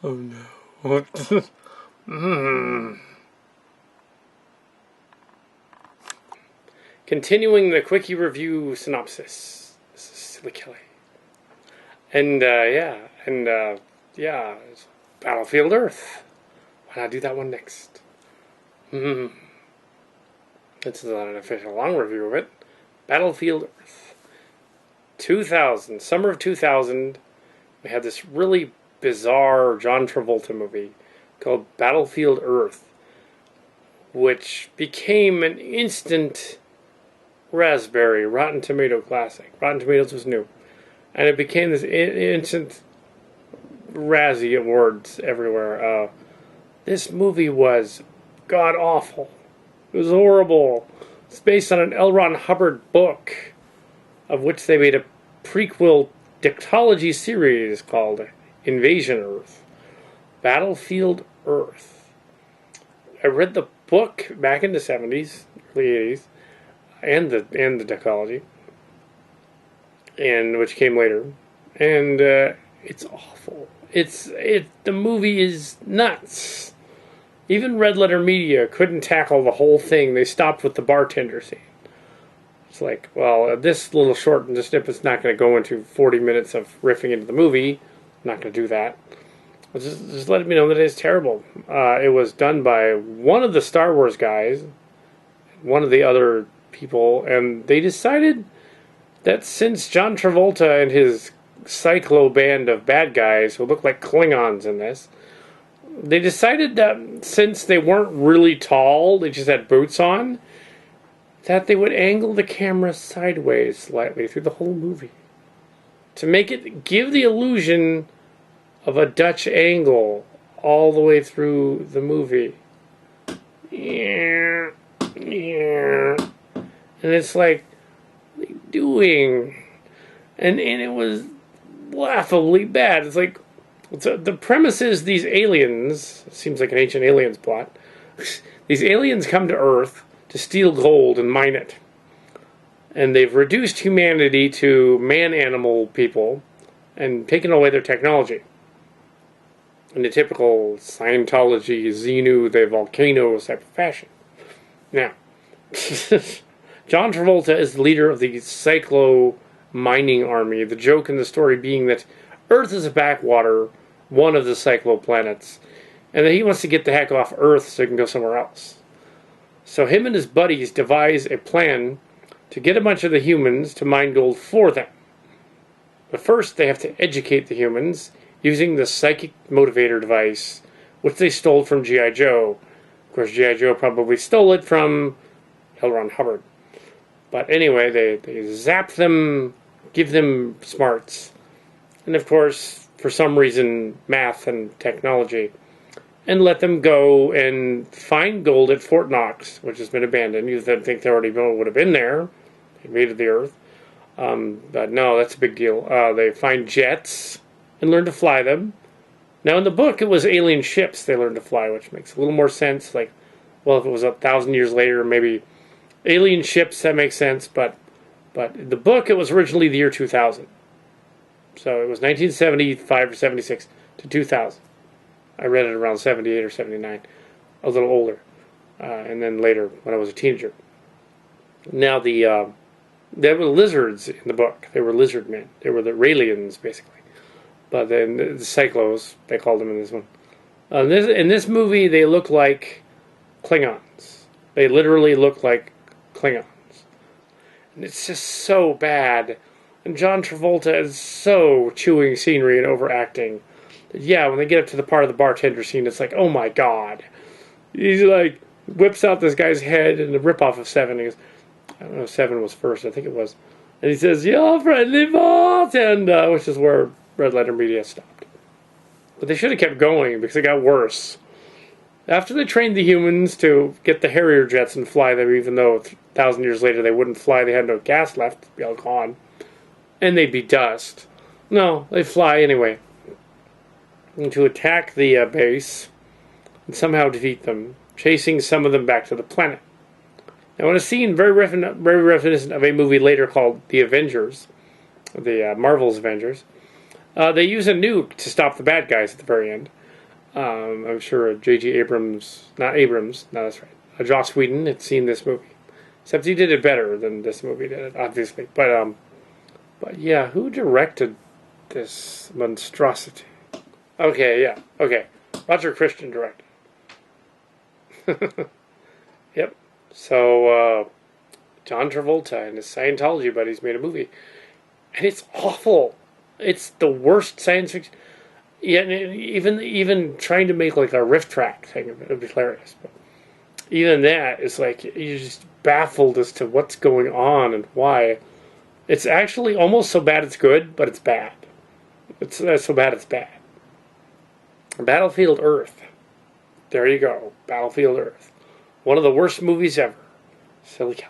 Oh no. Continuing the quickie review synopsis. This is Silly Kelly. And Battlefield Earth. Why not do that one next? This is not an official long review of it. Battlefield Earth. 2000, summer of 2000, we had this really bizarre John Travolta movie called Battlefield Earth, which became an instant raspberry Rotten Tomato classic. Rotten Tomatoes was new. And it became this instant Razzie awards everywhere. This movie was god-awful. It was horrible. It's based on an L. Ron Hubbard book, of which they made a prequel dictology series called Invasion Earth. Battlefield Earth. I read the book back in the 70s, early 80s, and the dictology, and which came later, and it's awful. The movie is nuts. Even Red Letter Media couldn't tackle the whole thing. They stopped with the bartender scene. It's like, well, this little short and snippet's not going to go into 40 minutes of riffing into the movie. I'm not going to do that. Just letting me know that it's terrible. It was done by one of the Star Wars guys, one of the other people, and they decided that since John Travolta and his Psychlo band of bad guys who look like Klingons in this, they decided that since they weren't really tall, they just had boots on, that they would angle the camera sideways slightly through the whole movie to make it give the illusion of a Dutch angle all the way through the movie. Yeah. And it's like, what are you doing? And it was laughably bad. It's like, the premise is these aliens, it seems like an ancient aliens plot, these aliens come to Earth to steal gold and mine it. And they've reduced humanity to man-animal people and taken away their technology. In the typical Scientology, Xenu, the volcano type of fashion. Now, John Travolta is the leader of the Psychlo mining army. The joke in the story being that Earth is a backwater, one of the Psychlo planets, and that he wants to get the heck off Earth so he can go somewhere else. So him and his buddies devise a plan to get a bunch of the humans to mine gold for them. But first they have to educate the humans using the psychic motivator device, which they stole from G.I. Joe. Of course, G.I. Joe probably stole it from L. Ron Hubbard. But anyway, they zap them, give them smarts, and of course, for some reason, math and technology, and let them go and find gold at Fort Knox, which has been abandoned. You'd think they already would have been there. They invaded the Earth. But no, that's a big deal. They find jets and learn to fly them. Now, in the book, it was alien ships they learned to fly, which makes a little more sense. Like, well, if it was 1,000 years later, maybe alien ships, that makes sense. But in the book, it was originally the year 2000. So it was 1975 or 76 to 2000. I read it around 78 or 79, a little older, and then later when I was a teenager. Now, there were lizards in the book. They were lizard men. They were the Raelians, basically. But then the Psychlos, they called them in this one. In this movie, they look like Klingons. They literally look like Klingons. And it's just so bad. And John Travolta is so chewing scenery and overacting. Yeah, when they get up to the part of the bartender scene, it's like, oh my god. He's like, whips out this guy's head in the ripoff of Seven. He goes, I don't know if Seven was first, I think it was. And he says, "Your friendly bartender," which is where Red Letter Media stopped. But they should have kept going because it got worse. After they trained the humans to get the Harrier jets and fly them, even though 1,000 years later they wouldn't fly, they had no gas left, it'd be all gone. And they'd be dust. No, they fly anyway. And to attack the base and somehow defeat them, chasing some of them back to the planet. Now, in a scene very reminiscent of a movie later called The Avengers, the Marvel's Avengers, They use a nuke to stop the bad guys at the very end. I'm sure J.J. Abrams, no, that's right. Joss Whedon had seen this movie, except he did it better than this movie did it, obviously. But yeah, who directed this monstrosity? Okay, yeah, okay. Roger Christian directed. Yep. So John Travolta and his Scientology buddies made a movie, and it's awful. It's the worst science fiction. Yeah, even trying to make like a riff track thing of it would be hilarious. But even that is like you're just baffled as to what's going on and why. It's actually almost so bad it's good, but it's bad. It's so bad it's bad. Battlefield Earth. There you go. Battlefield Earth. One of the worst movies ever. Silly cow.